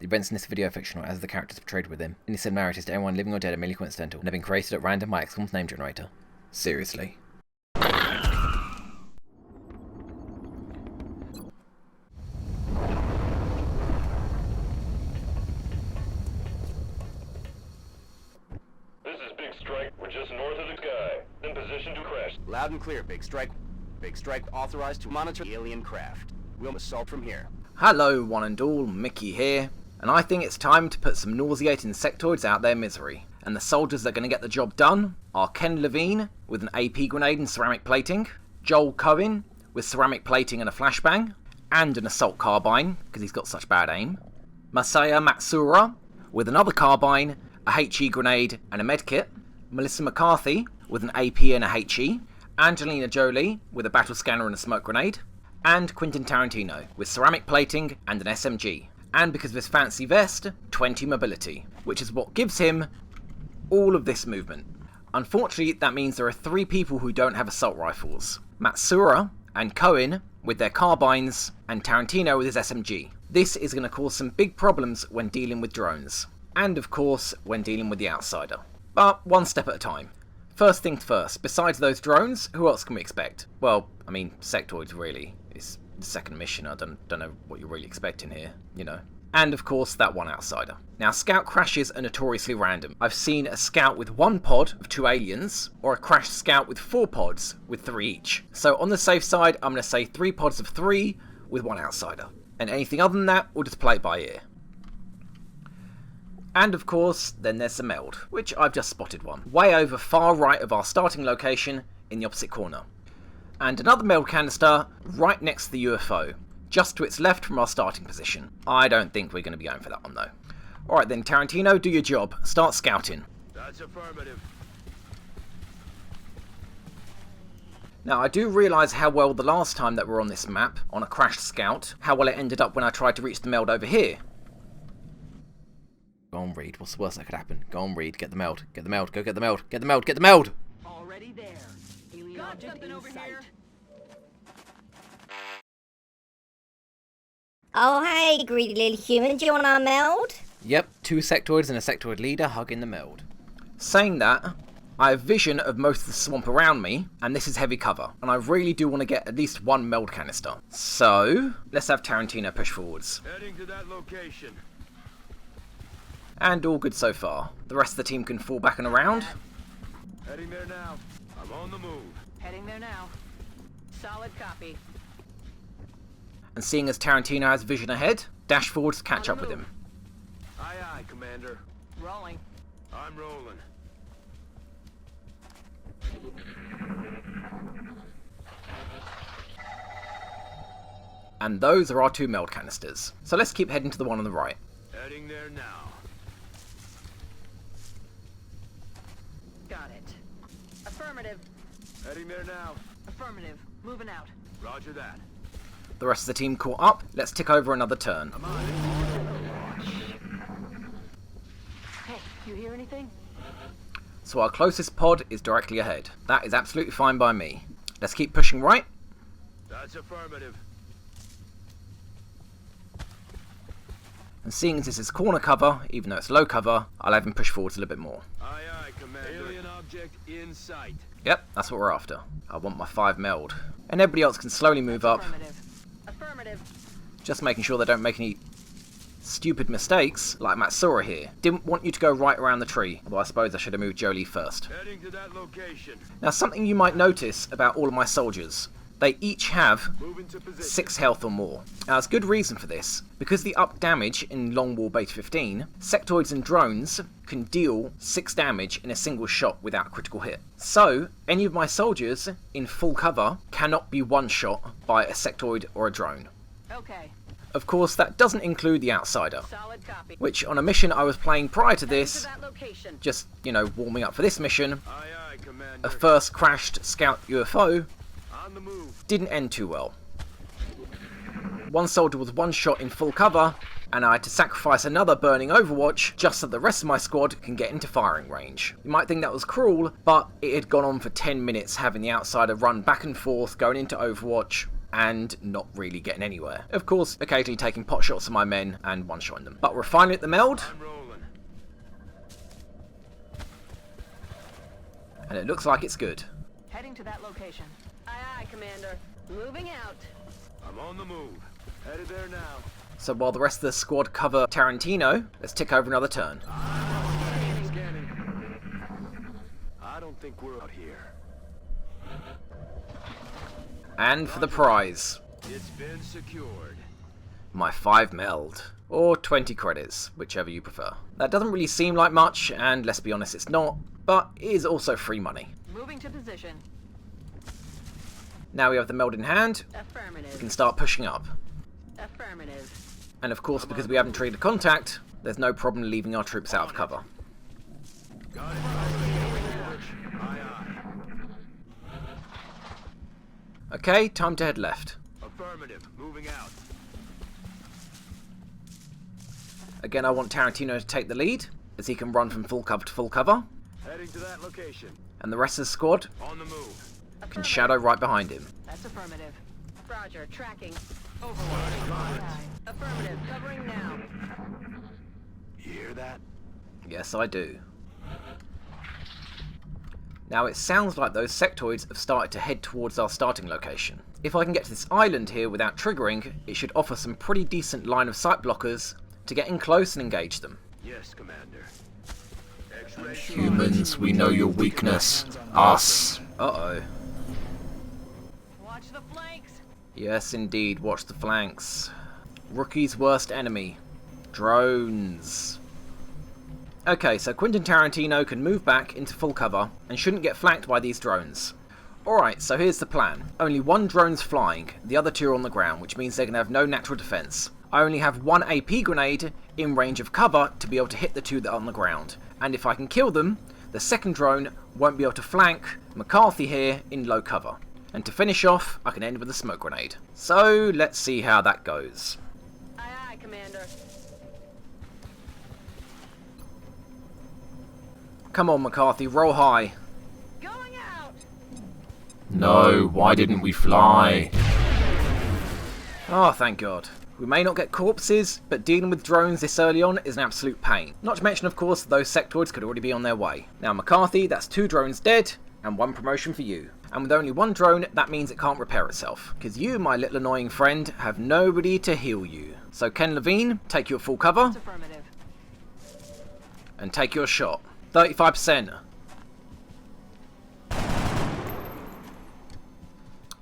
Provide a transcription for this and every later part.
The events in this video are fictional as the characters portrayed within. Any similarities to anyone living or dead are merely coincidental and have been created at random by XCOM's name generator. Seriously. We're just north of the sky. In position to crash. Loud and clear, Big Strike. Big Strike authorized to monitor the alien craft. We'll assault from here. Hello one and all, Mickey here, and I think it's time to put some nauseating sectoids out their misery. And the soldiers that are going to get the job done are Ken Levine with an AP grenade and ceramic plating, Joel Cohen with ceramic plating and a flashbang, and an assault carbine, because he's got such bad aim, Masaya Matsura with another carbine, a HE grenade and a medkit, Melissa McCarthy with an AP and a HE, Angelina Jolie with a battle scanner and a smoke grenade, and Quentin Tarantino with ceramic plating and an SMG. And because of his fancy vest, 20 mobility, which is what gives him all of this movement. Unfortunately, that means there are 3 people who don't have assault rifles. Matsura and Cohen with their carbines, and Tarantino with his SMG. This is going to cause some big problems when dealing with drones. And of course, when dealing with the outsider. But one step at a time. First things first, besides those drones, who else can we expect? Well, I mean, sectoids really. It's the second mission, I don't know what you're really expecting here, you know. And of course, that one outsider. Now, scout crashes are notoriously random. I've seen a scout with 1 pod of 2 aliens, or a crashed scout with 4 pods with 3 each. So on the safe side, I'm going to say 3 pods of 3 with 1 outsider. And anything other than that, we'll just play it by ear. And of course, then there's the meld, which I've just spotted one, way over far right of our starting location in the opposite corner. And another meld canister right next to the UFO, just to its left from our starting position. I don't think we're going to be going for that one though. Alright then, Tarantino, do your job. Start scouting. That's affirmative. Now, I do realise how well the last time that we were on this map, on a crashed scout, how well it ended up when I tried to reach the meld over here. Go on, Reed. What's the worst that could happen? Go on, Reed. Get the meld. Get the meld. Go get the meld. Get the meld. Get the meld! Already there. Alien Got object something in over sight. here. Oh, hey, greedy little human. Do you want our meld? Yep, 2 sectoids and a sectoid leader hugging the meld. Saying that, I have vision of most of the swamp around me, and this is heavy cover, and I really do want to get at least 1 meld canister. So, let's have Tarantino push forwards. Heading to that location. And all good so far. The rest of the team can fall back and around. Heading there now. I'm on the move. Heading there now. Solid copy. And seeing as Tarantino has vision ahead, dash forwards to catch On up the with move. him. Aye, aye, Commander. Rolling. I'm rolling. And those are our 2 meld canisters. So let's keep heading to the one on the right. Heading there now. Got it. Affirmative. Heading there now. Affirmative. Moving out. Roger that. The rest of the team caught up. Let's tick over another turn. I'm on it. Hey, you hear anything? So our closest pod is directly ahead. That is absolutely fine by me. Let's keep pushing right. That's affirmative. And seeing as this is corner cover, even though it's low cover, I'll have him push forwards a little bit more. Aye, aye, Commander. Alien object in sight. Yep, that's what we're after. I want my 5 meld. And everybody else can slowly move up, Affirmative. Affirmative. just making sure they don't make any stupid mistakes, like Matsura here. Didn't want you to go right around the tree, although I suppose I should have moved Jolie first. Heading to that location. Now, something you might notice about all of my soldiers. They each have Moving to position. 6 health or more. Now, there's good reason for this. Because the up damage in Long War Beta 15, sectoids and drones can deal 6 damage in a single shot without a critical hit. So, any of my soldiers in full cover cannot be one-shot by a sectoid or a drone. Okay. Of course, that doesn't include the outsider, Solid copy. which on a mission I was playing prior to Heading this, to that location. just, you know, warming up for this mission, Aye, aye, Commander. a first crashed scout UFO On the move. didn't end too well. One soldier was one shot in full cover, and I had to sacrifice another burning Overwatch just so the rest of my squad can get into firing range. You might think that was cruel, but it had gone on for 10 minutes having the outsider run back and forth going into Overwatch. and not really getting anywhere. Of course, occasionally taking pot shots at my men and one-shotting them. But we're finally at the meld, I'm rolling. and it looks like it's good. Heading to that location. Aye, aye, Commander. Moving out. I'm on the move. Headed there now. So while the rest of the squad cover Tarantino, let's tick over another turn. Scanning. I don't think we're out here. And for the prize, It's been secured. my 5 meld, or 20 credits, whichever you prefer. That doesn't really seem like much, and let's be honest, it's not, but it is also free money. Moving to position. Now we have the meld in hand, we Affirmative. can start pushing up. Affirmative. And of course, because we haven't triggered contact, there's no problem leaving our troops out of cover. Got it. Aye, aye. Okay, time to head left. Affirmative. Moving out. Again, I want Tarantino to take the lead, as he can run from full cover to full cover, Heading to that location. and the rest of the squad On the move. can shadow right behind him. That's affirmative. Roger, tracking. Overwatch. Aye, aye. Affirmative, covering now. You hear that? Yes, I do. Now it sounds like those sectoids have started to head towards our starting location. If I can get to this island here without triggering, it should offer some pretty decent line of sight blockers to get in close and engage them. Yes, Commander. X-ray. Humans, we know your weakness. Us. Uh-oh. Watch the flanks. Yes, indeed, watch the flanks. Rookie's worst enemy. Drones. Okay, so Quentin Tarantino can move back into full cover and shouldn't get flanked by these drones. Alright, so here's the plan. Only one drone's flying, the other two are on the ground, which means they're going to have no natural defense. I only have one AP grenade in range of cover to be able to hit the two that are on the ground. And if I can kill them, the second drone won't be able to flank McCarthy here in low cover. And to finish off, I can end with a smoke grenade. So, let's see how that goes. Aye, aye, Commander. Come on, McCarthy, roll high. Going out. No, why didn't we fly? Oh, thank God. We may not get corpses, but dealing with drones this early on is an absolute pain. Not to mention, of course, those sectoids could already be on their way. Now, McCarthy, that's 2 drones dead, and 1 promotion for you. And with only 1 drone, that means it can't repair itself. Because you, my little annoying friend, have nobody to heal you. So Ken Levine, take your full cover, It's affirmative. and take your shot. 35%.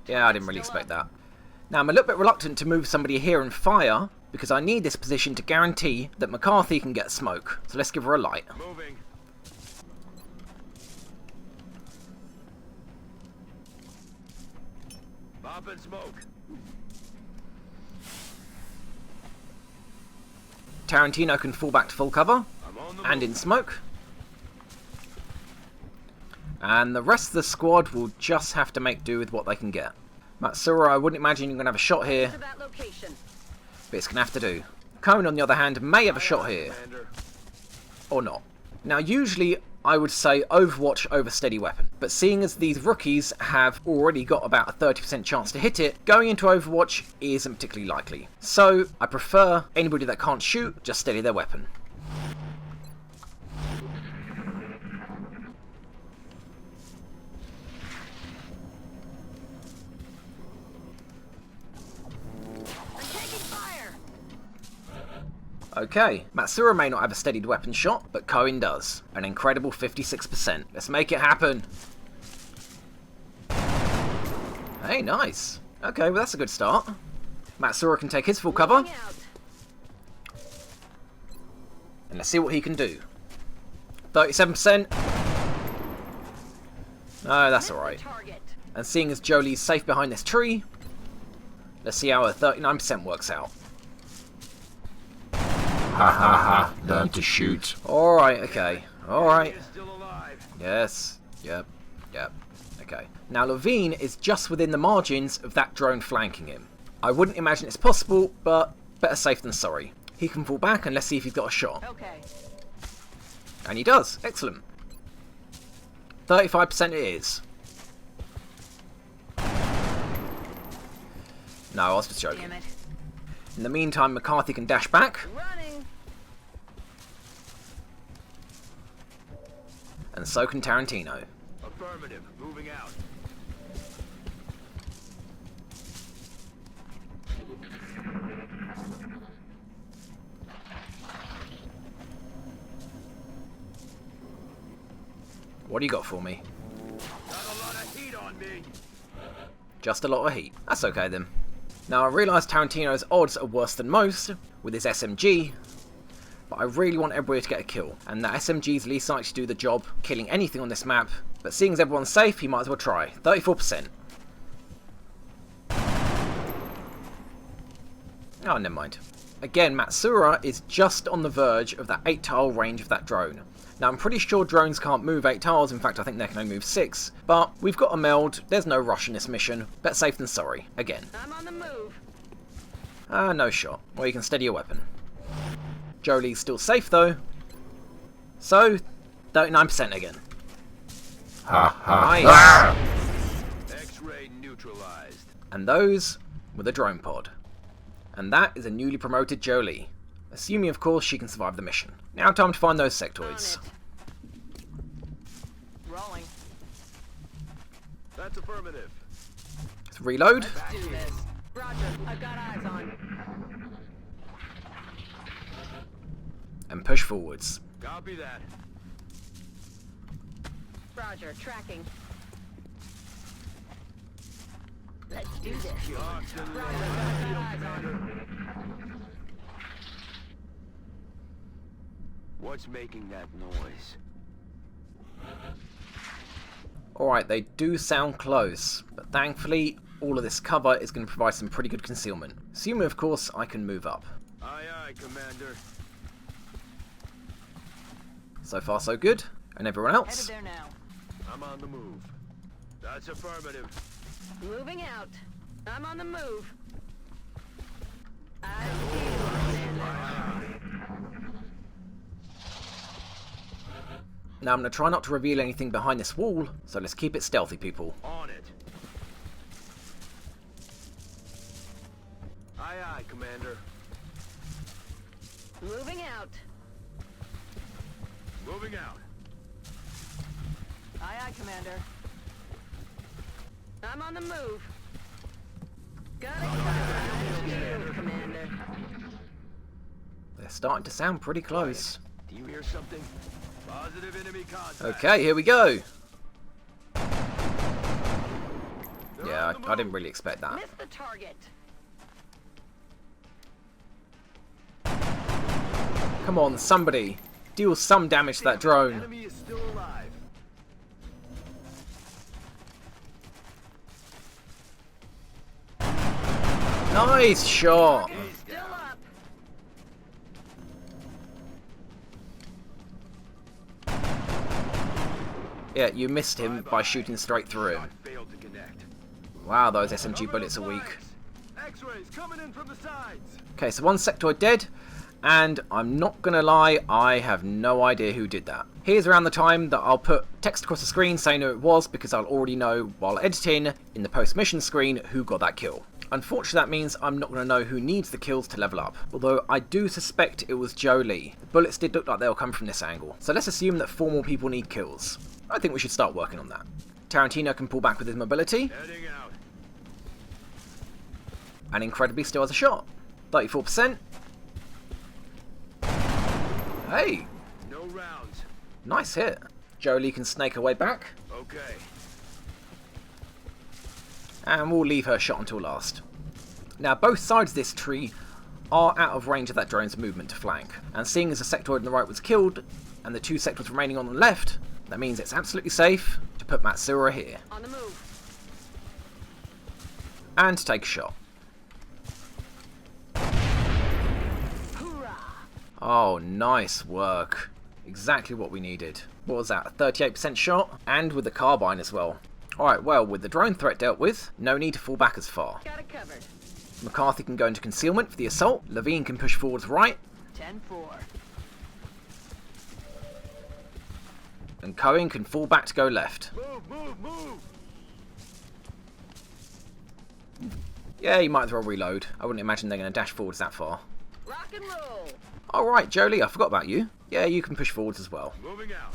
Yeah, I didn't really expect that. Now, I'm a little bit reluctant to move somebody here and fire, because I need this position to guarantee that McCarthy can get smoke. So let's give her a light. Moving. Pop and smoke. Tarantino can fall back to full cover, I'm on the and move. in smoke. And the rest of the squad will just have to make do with what they can get. Matsura, I wouldn't imagine you're going to have a shot here, To that location. but it's going to have to do. Cone, on the other hand, may have a shot here, Commander. or not. Now, usually I would say Overwatch over steady weapon, but seeing as these rookies have already got about a 30% chance to hit it, going into Overwatch isn't particularly likely. So, I prefer anybody that can't shoot, just steady their weapon. I'm taking fire. Okay, Matsura may not have a steadied weapon shot, but Cohen does. An incredible 56%. Let's make it happen. Hey, nice. Okay, well that's a good start. Matsura can take his full cover, Moving out. and let's see what he can do. 37%. No, that's Missed the alright. target. And seeing as Jolie's safe behind this tree, let's see how her 39% works out. Ha ha ha, learn to shoot. Alright, okay. Alright. Is still alive. Yes. Yep. Okay. Now Levine is just within the margins of that drone flanking him. I wouldn't imagine it's possible, but better safe than sorry. He can fall back and let's see if he's got a shot. Okay. And he does. Excellent. 35% it is. No, I was just joking. Damn it. In the meantime, McCarthy can dash back, Running. and so can Tarantino. Affirmative. Moving out. What do you got for me? Got a lot of heat on me. Just a lot of heat. That's okay then. Now I realise Tarantino's odds are worse than most, with his SMG, but I really want everybody to get a kill, and that SMG is least likely to do the job, killing anything on this map, but seeing as everyone's safe, he might as well try. 34%. Oh, never mind. Again, Matsura is just on the verge of that 8-tile range of that drone. Now, I'm pretty sure drones can't move 8 tiles, in fact I think they can only move 6, but we've got a meld, there's no rush in this mission, better safe than sorry, again. I'm on the move. No shot. Well, you can steady your weapon. Jolie's still safe though, so 39% again. Nice. X-ray neutralized. And those were the drone pod. And that is a newly promoted Jolie. Assuming, of course, she can survive the mission. Now time to find those sectoids. On it. Rolling. That's affirmative. Let's reload. Let's do this. Roger. I've got eyes on. And push forwards. Copy that. Roger. Tracking. Let's do this. Locked and Roger. loaded. I've got eyes on. What's making that noise? Alright, they do sound close, but thankfully all of this cover is going to provide some pretty good concealment. Assuming, of course, I can move up. Aye, aye, Commander. So far so good. And everyone Headed else? there now. I'm on the move. That's affirmative. Moving out. I'm on the move. I see you, Commander. Now I'm going to try not to reveal anything behind this wall, so let's keep it stealthy, people. On it. Aye, aye, Commander. Moving out. Moving out. Aye, aye, Commander. I'm on the move. Got it covered. Commander. They're starting to sound pretty close. Do you hear something? Positive enemy contact. Okay, here we go. They're Yeah, on the I didn't move. really expect that. Missed the target. Come on, somebody. Deal some damage to that drone. Enemy is still alive. Nice shot. He's Still down. up. Yeah, you missed him by shooting straight through him. Shot failed to connect. Wow, those SMG bullets are weak. X-rays coming in from the sides. Okay, so one sectoid dead, and I'm not gonna lie, I have no idea who did that. Here's around the time that I'll put text across the screen saying who it was, because I'll already know while editing in the post-mission screen who got that kill. Unfortunately, that means I'm not going to know who needs the kills to level up, although I do suspect it was Jolie. The bullets did look like they'll come from this angle, so let's assume that 4 more people need kills. I think we should start working on that. Tarantino can pull back with his mobility, Heading out. and incredibly still has a shot. 34%. Hey, No rounds. nice hit. Jolie can snake her way back, Okay. and we'll leave her shot until last. Now, both sides of this tree are out of range of that drone's movement to flank, and seeing as the sectoid on the right was killed, and the 2 sectoids remaining on the left, that means it's absolutely safe to put Matsura here, On the move. and to take a shot. Hoorah. Oh, nice work. Exactly what we needed. What was that, a 38% shot? And with the carbine as well. Alright, well, with the drone threat dealt with, no need to fall back as far. Got it covered. McCarthy can go into concealment for the assault, Levine can push forwards right, 10-4. and Cohen can fall back to go left. Move, move, move. Yeah, you might as well reload. I wouldn't imagine they're going to dash forwards that far. Rock and roll. Alright, Jolie, I forgot about you. Yeah, you can push forwards as well. Moving out.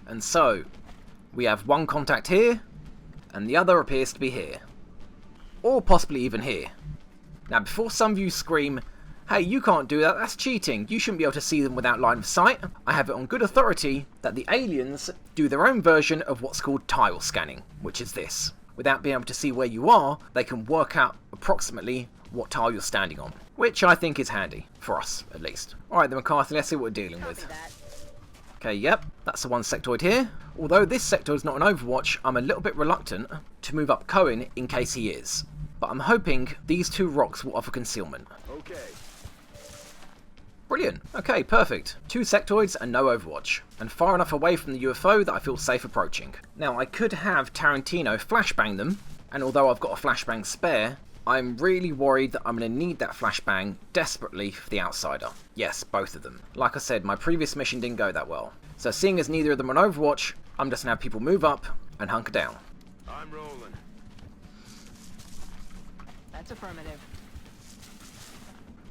And so, we have one contact here, and the other appears to be here. Or possibly even here. Now, before some of you scream, hey, you can't do that, that's cheating, you shouldn't be able to see them without line of sight, I have it on good authority that the aliens do their own version of what's called tile scanning, which is this. Without being able to see where you are, they can work out approximately what tile you're standing on, which I think is handy, for us at least. Alright then, McCarthy, let's see what we're dealing with. Copy that. Okay, yep, that's the one sectoid here. Although this sector is not an Overwatch, I'm a little bit reluctant to move up Cohen in case he is. But I'm hoping these two rocks will offer concealment. Okay. Brilliant. Okay, perfect. 2 sectoids and no Overwatch. And far enough away from the UFO that I feel safe approaching. Now, I could have Tarantino flashbang them, and although I've got a flashbang spare, I'm really worried that I'm going to need that flashbang desperately for the outsider. Yes, both of them. Like I said, my previous mission didn't go that well. So seeing as neither of them are on Overwatch, I'm just going to have people move up and hunker down. I'm rolling. That's affirmative.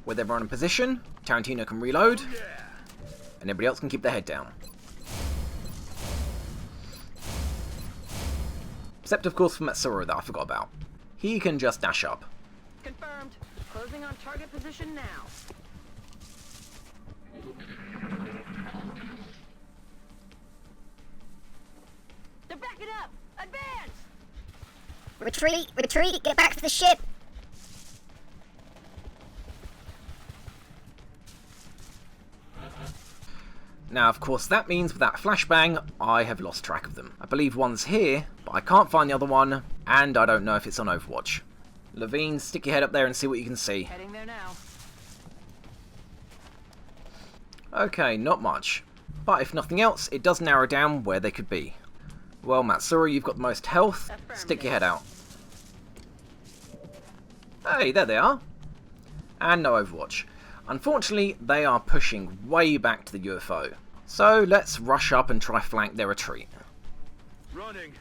With everyone in position, Tarantino can reload, Yeah. and everybody else can keep their head down. Except of course for Matsura that I forgot about. He can just dash up. Confirmed. Closing on target position now. They're backing up! Advance! Retreat, retreat, get back to the ship. Now, of course, that means with that flashbang, I have lost track of them. I believe one's here, but I can't find the other one, and I don't know if it's on Overwatch. Levine, stick your head up there and see what you can see. Heading there now. Okay, not much. But if nothing else, it does narrow down where they could be. Well, Matsura, you've got the most health. Stick your head out. Hey, there they are. And no Overwatch. Unfortunately, they are pushing way back to the UFO. So let's rush up and try flank their retreat. Running.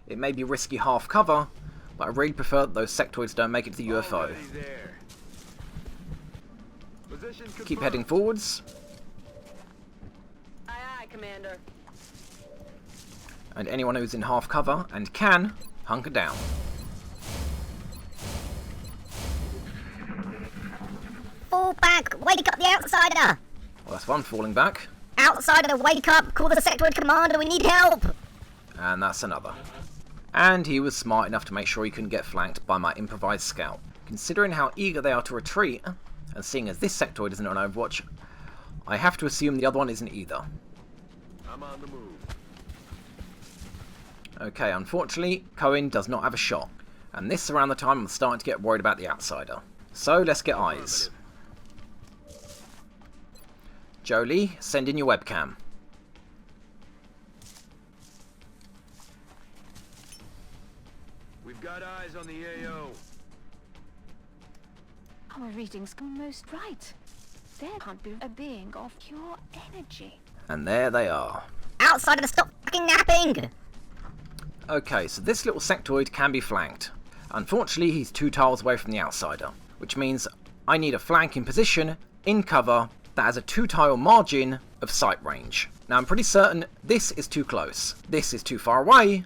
It may be risky half cover, but I really prefer that those sectoids don't make it to the UFO. Already there. Position Keep confirmed. heading forwards, Aye, aye, Commander. and anyone who's in half cover and can, hunker down. Fall back, wake up the outsider. Well, that's one falling back, Outsider, wake up, call the sectoid commander, we need help. and that's another. And he was smart enough to make sure he couldn't get flanked by my improvised scout. Considering how eager they are to retreat, and seeing as this sectoid isn't on Overwatch, I have to assume the other one isn't either. I'm on the move. Okay, unfortunately, Cohen does not have a shot. And this around the time I'm starting to get worried about the outsider. So let's get eyes. Jolie, send in your webcam. We've got eyes on the AO. Our readings come most right. There can't be a being of pure energy. And there they are. Outsider, stop fucking napping. Okay, so this little sectoid can be flanked. Unfortunately, he's 2 tiles away from the outsider, which means I need a flank in position, in cover, that has a 2 tile margin of sight range. Now, I'm pretty certain this is too close. This is too far away,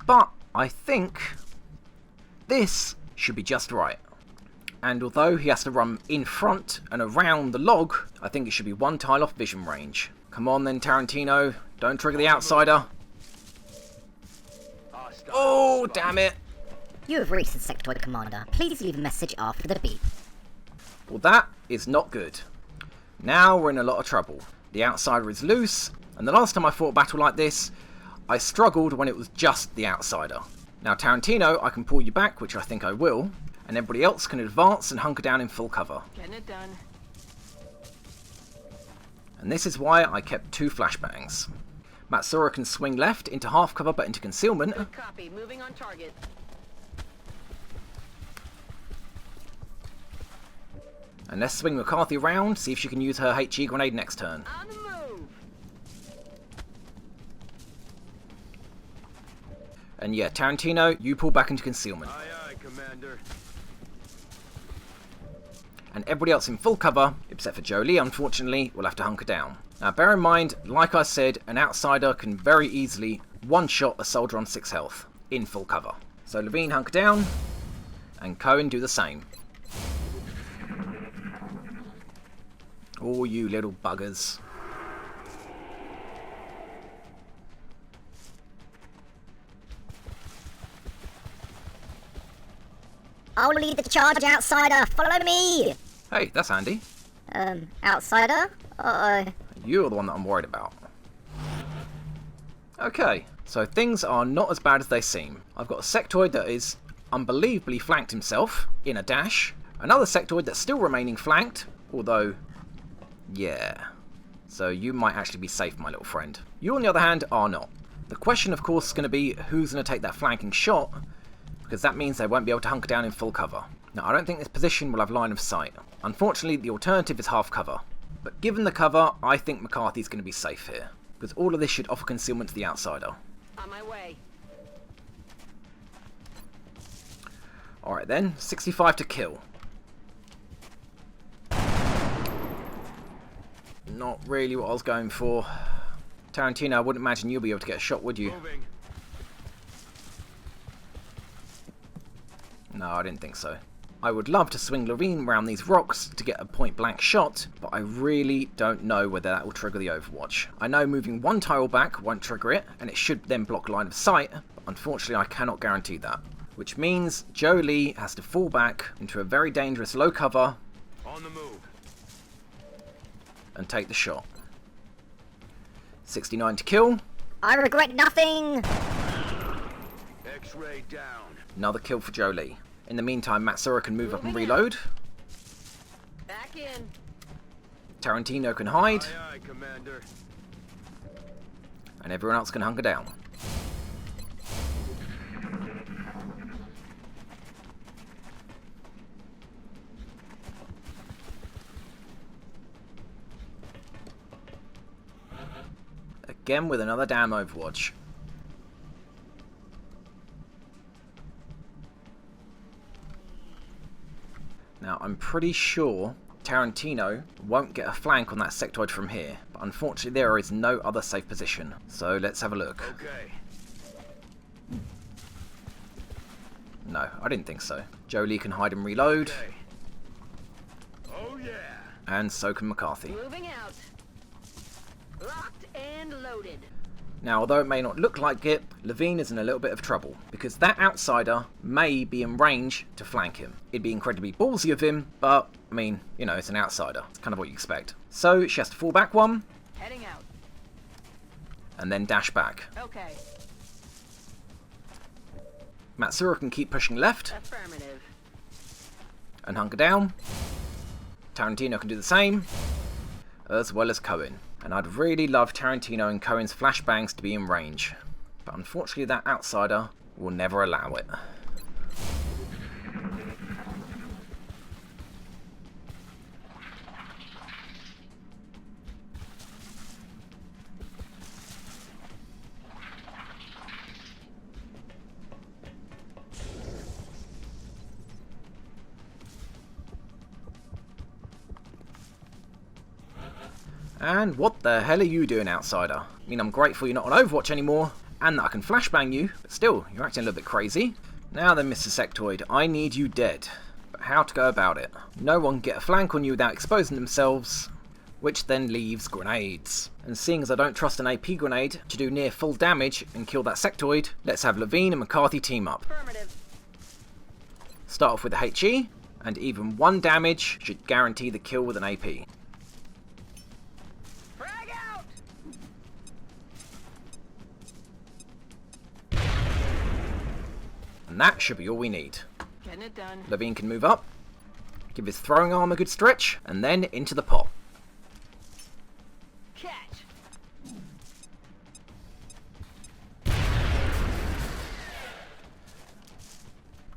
but I think this should be just right. And although he has to run in front and around the log, I think it should be 1 tile off vision range. Come on then, Tarantino. Don't trigger the outsider. Oh, damn it. You have reached the sectoid commander. Please leave a message after the beep. Well, that is not good. Now we're in a lot of trouble. The outsider is loose, and the last time I fought a battle like this, I struggled when it was just the outsider. Now, Tarantino, I can pull you back, which I think I will, and everybody else can advance and hunker down in full cover. Getting it done. And this is why I kept 2 flashbangs. Matsura can swing left into half cover but into concealment, Good copy. Moving on target. And let's swing McCarthy around, see if she can use her HE grenade next turn. On the move. And yeah, Tarantino, you pull back into concealment. Aye, aye, Commander. And everybody else in full cover, except for Jolie, unfortunately, will have to hunker down. Now bear in mind, like I said, an outsider can very easily one-shot a soldier on 6 health, in full cover. So Levine hunker down, and Cohen do the same. Oh, you little buggers. I'll lead the charge, outsider. Follow me. Hey, that's handy. Outsider? Uh-oh. You're the one that I'm worried about. Okay, so things are not as bad as they seem. I've got a sectoid that is unbelievably flanked himself in a dash. Another sectoid that's still remaining flanked, although, yeah. So you might actually be safe, my little friend. You, on the other hand, are not. The question, of course, is going to be who's going to take that flanking shot, because that means they won't be able to hunker down in full cover. Now, I don't think this position will have line of sight. Unfortunately, the alternative is half cover. But given the cover, I think McCarthy's going to be safe here, because all of this should offer concealment to the outsider. On my way. Alright then, 65 to kill. Not really what I was going for. Tarantino, I wouldn't imagine you'll be able to get a shot, would you? Moving. No, I didn't think so. I would love to swing Loreen around these rocks to get a point-blank shot, but I really don't know whether that will trigger the Overwatch. I know moving one tile back won't trigger it, and it should then block line of sight, but unfortunately I cannot guarantee that. Which means Jolie has to fall back into a very dangerous low cover On the move. and take the shot. 69 to kill, I regret nothing. X-ray down. another kill for Jolie. In the meantime, Matsura can move up and reload. Back in. Tarantino can hide, Aye, aye, Commander. and everyone else can hunker down. Again with another damn Overwatch. Now, I'm pretty sure Tarantino won't get a flank on that sectoid from here, but unfortunately there is no other safe position. So let's have a look. Okay. No, I didn't think so. Jolie can hide and reload, Okay. Oh yeah. and so can McCarthy. Moving out. Locked and loaded. Now, although it may not look like it, Levine is in a little bit of trouble, because that outsider may be in range to flank him. It'd be incredibly ballsy of him, but, I mean, you know, it's an outsider. It's kind of what you expect. So, she has to fall back one, Heading out. and then dash back. Okay. Matsura can keep pushing left, Affirmative. and hunker down. Tarantino can do the same, as well as Cohen. And I'd really love Tarantino and Cohen's flashbangs to be in range. But unfortunately that outsider will never allow it. And what the hell are you doing, outsider? I mean, I'm grateful you're not on Overwatch anymore, and that I can flashbang you, but still, you're acting a little bit crazy. Now then, Mr. Sectoid, I need you dead. But how to go about it? No one can get a flank on you without exposing themselves, which then leaves grenades. And seeing as I don't trust an AP grenade to do near full damage and kill that sectoid, let's have Levine and McCarthy team up. Affirmative. Start off with the HE, and even 1 damage should guarantee the kill with an AP. Frag out. And that should be all we need. Getting it done. Levine can move up, give his throwing arm a good stretch, and then into the pot. Catch.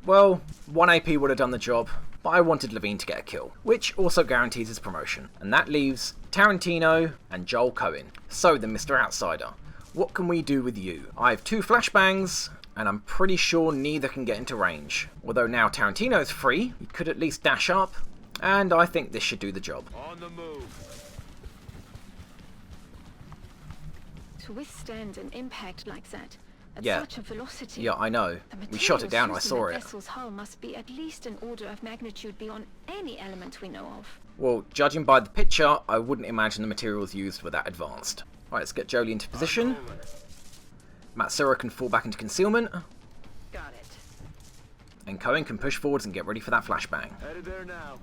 Well, 1 AP would have done the job, but I wanted Levine to get a kill, which also guarantees his promotion. And that leaves Tarantino and Joel Cohen. So then, Mr. Outsider, what can we do with you? I have 2 flashbangs, and I'm pretty sure neither can get into range. Although now Tarantino's free, he could at least dash up, and I think this should do the job. On the move. To withstand an impact like that at Yeah. such a velocity. Yeah, I know. The We shot it down, I materials used saw in the it. vessel's hull must be at least an order of magnitude beyond any element we know of. Well, judging by the picture, I wouldn't imagine the materials used were that advanced. Right, let's get Jolie into position. Matsura can fall back into concealment, Got it. and Cohen can push forwards and get ready for that flashbang. Headed there now.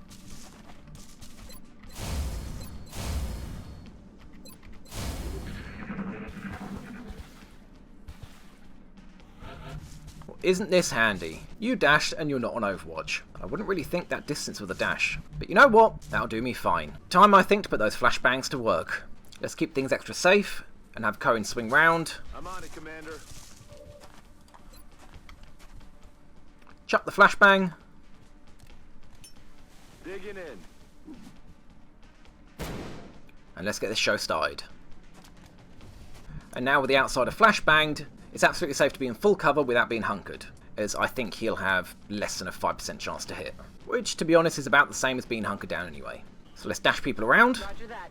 Well, isn't this handy? You dashed and you're not on Overwatch. I wouldn't really think that distance with a dash. But you know what? That'll do me fine. Time, I think, to put those flashbangs to work. Let's keep things extra safe and have Cohen swing round. I'm on it, Commander. Chuck the flashbang. Digging in. And let's get this show started. And now with the outsider flashbanged, it's absolutely safe to be in full cover without being hunkered, as I think he'll have less than a 5% chance to hit. Which, to be honest, is about the same as being hunkered down anyway. So let's dash people around. Roger that.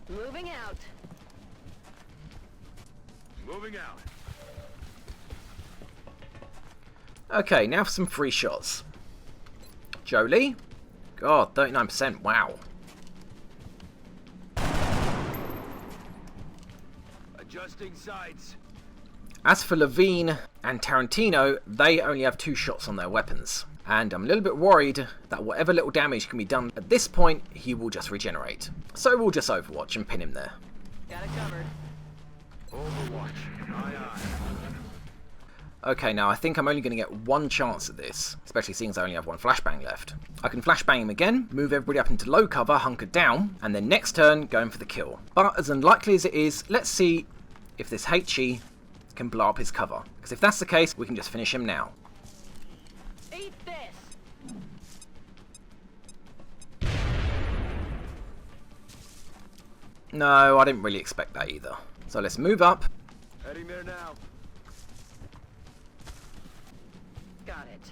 Moving out. Moving out. Okay, now for some free shots. Jolie. God, 39%, wow. Adjusting sights. As for Levine and Tarantino, they only have 2 shots on their weapons. And I'm a little bit worried that whatever little damage can be done at this point, he will just regenerate. So we'll just Overwatch and pin him there. Got it covered. Overwatch. Aye, aye. Okay, now I think I'm only going to get 1 chance at this, especially seeing as I only have 1 flashbang left. I can flashbang him again, move everybody up into low cover, hunkered down, and then next turn, going for the kill. But as unlikely as it is, let's see if this HE can blow up his cover. Because if that's the case, we can just finish him now. Eat this. No, I didn't really expect that either. So let's move up. Heading there now. Got it.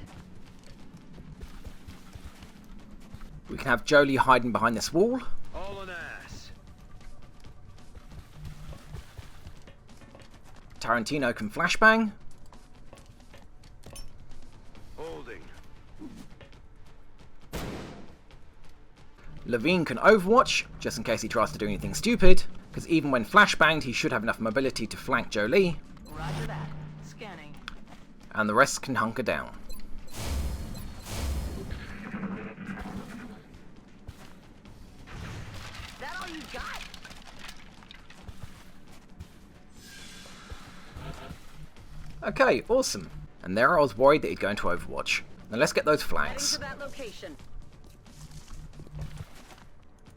We can have Jolie hiding behind this wall. All an ass. Tarantino can flashbang. Holding. Levine can Overwatch, just in case he tries to do anything stupid, because even when flashbanged he should have enough mobility to flank Jolie, Roger that. Scanning. and the rest can hunker down. That all you got? Okay, awesome. And there I was worried that he'd go into Overwatch. Now let's get those Heading flanks. to that location.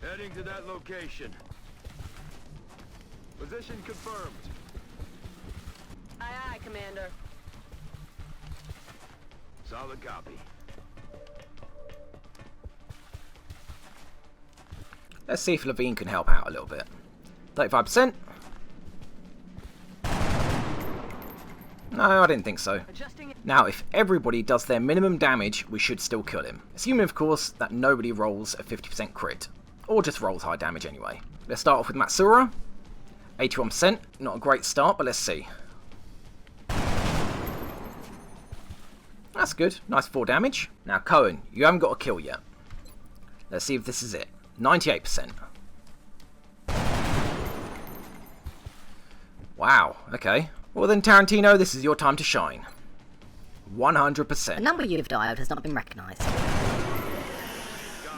Heading to that location. Position confirmed. Aye, aye, Commander. Solid copy. Let's see if Levine can help out a little bit. 35%. No, I didn't think so. Adjusting it. Now, if everybody does their minimum damage, we should still kill him. Assuming, of course, that nobody rolls a 50% crit. Or just rolls high damage anyway. Let's start off with Matsura. 81%. Not a great start, but let's see. That's good. Nice 4 damage. Now, Cohen, you haven't got a kill yet. Let's see if this is it. 98%. Wow, okay. Well then, Tarantino, this is your time to shine. 100%. The number you've dialed has not been recognised.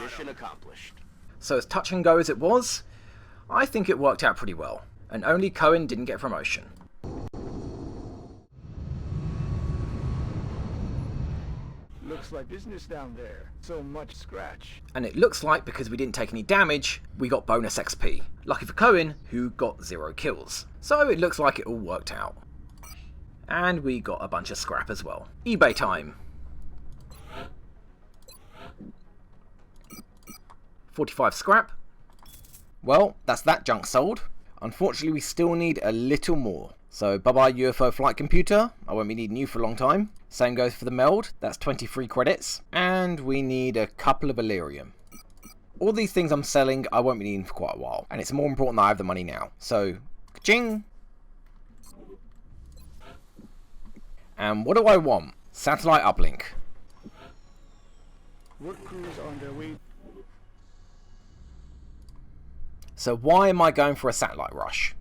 Mission accomplished. So as touch and go as it was, I think it worked out pretty well. And only Cohen didn't get promotion. Looks like business down there. So much scratch. And it looks like because we didn't take any damage, we got bonus XP. Lucky for Cohen, who got 0 kills. So it looks like it all worked out. And we got a bunch of scrap as well. eBay time. 45 scrap. Well, that's that junk sold. Unfortunately, we still need a little more. So, bye-bye UFO flight computer. I won't be needing you for a long time. Same goes for the meld. That's 23 credits. And we need a couple of Illyrium. All these things I'm selling, I won't be needing for quite a while. And it's more important that I have the money now. So, ka-ching! And what do I want? Satellite uplink. Work crews on their way. So why am I going for a satellite rush?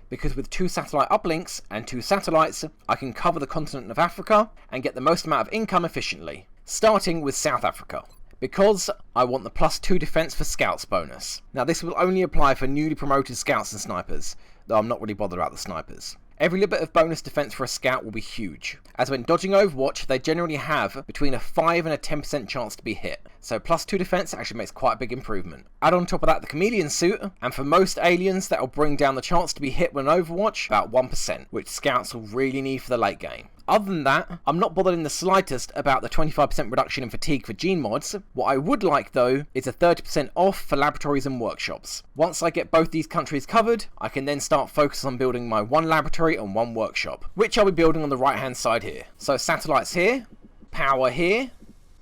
Because with 2 satellite uplinks and 2 satellites, I can cover the continent of Africa and get the most amount of income efficiently. Starting with South Africa. Because I want the +2 defense for scouts bonus. Now this will only apply for newly promoted scouts and snipers, though I'm not really bothered about the snipers. Every little bit of bonus defense for a scout will be huge, as when dodging Overwatch they generally have between a 5 and a 10% chance to be hit, so +2 defense actually makes quite a big improvement. Add on top of that the chameleon suit, and for most aliens that will bring down the chance to be hit when Overwatch about 1%, which scouts will really need for the late game. Other than that, I'm not bothered in the slightest about the 25% reduction in fatigue for gene mods. What I would like though is a 30% off for laboratories and workshops. Once I get both these countries covered, I can then start focusing on building my 1 laboratory and 1 workshop, which I'll be building on the right hand side here. So satellites here, power here,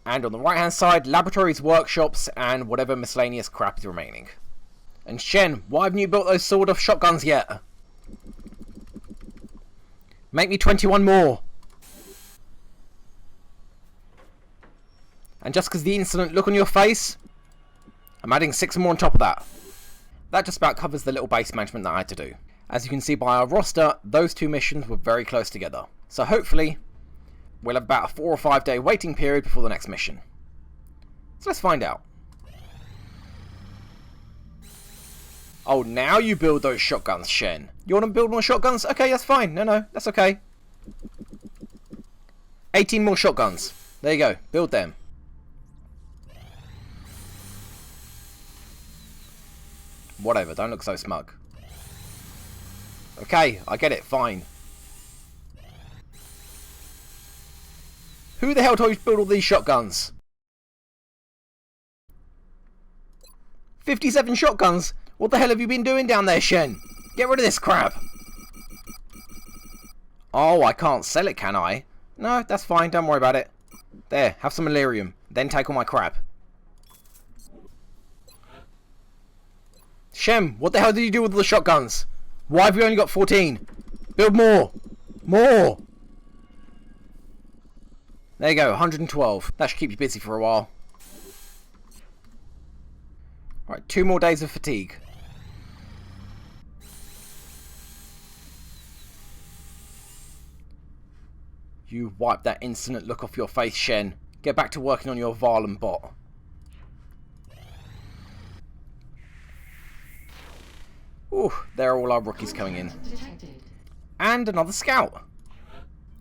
and on the right hand side laboratories, workshops, and whatever miscellaneous crap is remaining. And Shen, why haven't you built those sawed-off shotguns yet? Make me 21 more! And just because the insolent look on your face, I'm adding 6 more on top of that. That just about covers the little base management that I had to do. As you can see by our roster, those 2 missions were very close together. So hopefully, we'll have about a 4 or 5 day waiting period before the next mission. So let's find out. Oh, now you build those shotguns, Shen. You want to build more shotguns? Okay, that's fine. No, that's okay. 18 more shotguns. There you go. Build them. Whatever, don't look so smug. Okay, I get it, fine. Who the hell told you to build all these shotguns? 57 shotguns? What the hell have you been doing down there, Shen? Get rid of this crap. Oh, I can't sell it, can I? No, that's fine, don't worry about it. There, have some Illyrium, then take all my crap. Shem, what the hell did you do with all the shotguns? Why have you only got 14? Build more! More! There you go, 112. That should keep you busy for a while. Alright, 2 more days of fatigue. You wipe that insolent look off your face, Shen. Get back to working on your Varlin bot. Ooh, there are all our rookies coming in. And another scout.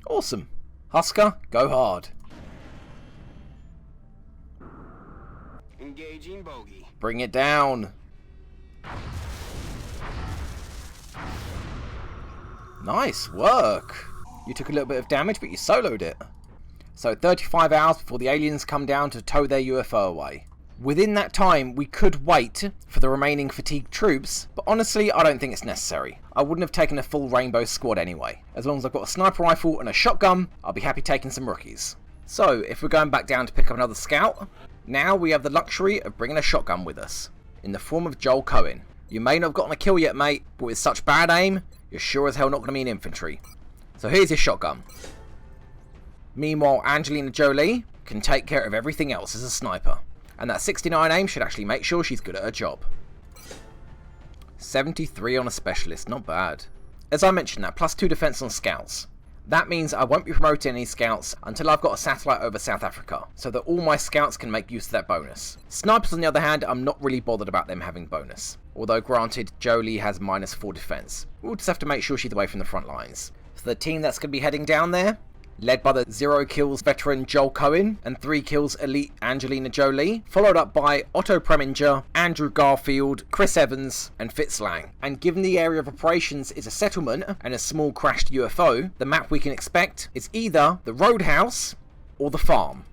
Awesome. Husker, go hard. Engaging bogey. Bring it down. Nice work. You took a little bit of damage, but you soloed it. So 35 hours before the aliens come down to tow their UFO away. Within that time, we could wait for the remaining fatigued troops, but honestly, I don't think it's necessary. I wouldn't have taken a full rainbow squad anyway. As long as I've got a sniper rifle and a shotgun, I'll be happy taking some rookies. So, if we're going back down to pick up another scout, now we have the luxury of bringing a shotgun with us, in the form of Joel Cohen. You may not have gotten a kill yet, mate, but with such bad aim, you're sure as hell not going to be in infantry. So here's your shotgun. Meanwhile, Angelina Jolie can take care of everything else as a sniper. And that 69 aim should actually make sure she's good at her job. 73 on a specialist, not bad. As I mentioned, that +2 defense on scouts. That means I won't be promoting any scouts until I've got a satellite over South Africa, so that all my scouts can make use of that bonus. Snipers on the other hand, I'm not really bothered about them having bonus. Although granted, Jolie has -4 defense. We'll just have to make sure she's away from the front lines. For the team that's going to be heading down there, led by the 0 kills veteran Joel Cohen and 3 kills elite Angelina Jolie, followed up by Otto Preminger, Andrew Garfield, Chris Evans, and Fitz Lang. And given the area of operations is a settlement and a small crashed UFO, the map we can expect is either the Roadhouse or the farm.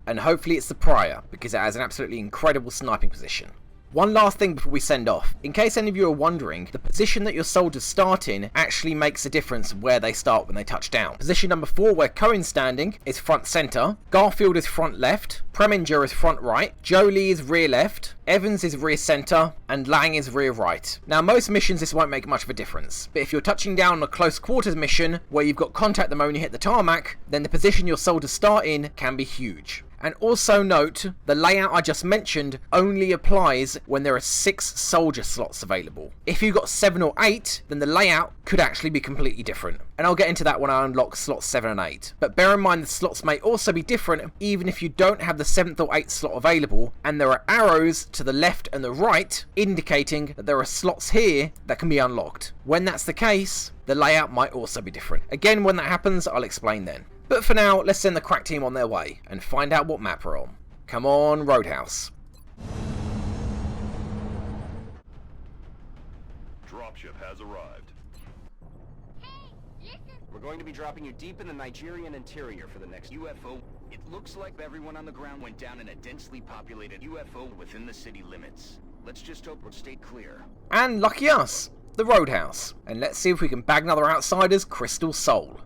And hopefully it's the Prior, because it has an absolutely incredible sniping position. One last thing before we send off. In case any of you are wondering, the position that your soldiers start in actually makes a difference where they start when they touch down. Position number 4, where Cohen's standing, is front centre, Garfield is front left, Preminger is front right, Jolie is rear left, Evans is rear centre, and Lang is rear right. Now most missions this won't make much of a difference, but if you're touching down on a close quarters mission where you've got contact the moment you hit the tarmac, then the position your soldiers start in can be huge. And also note, the layout I just mentioned only applies when there are 6 soldier slots available. If you've got 7 or 8, then the layout could actually be completely different. And I'll get into that when I unlock slots 7 and 8. But bear in mind the slots may also be different even if you don't have the 7th or 8th slot available, and there are arrows to the left and the right indicating that there are slots here that can be unlocked. When that's the case, the layout might also be different. Again, when that happens, I'll explain then. But for now, let's send the crack team on their way and find out what map we're on. Come on, Roadhouse. Dropship has arrived. We're going to be dropping you deep in the Nigerian interior for the next UFO. It looks like everyone on the ground went down in a densely populated UFO within the city limits. Let's just hope we'll stay clear. And lucky us, the Roadhouse. And let's see if we can bag another outsider's crystal soul.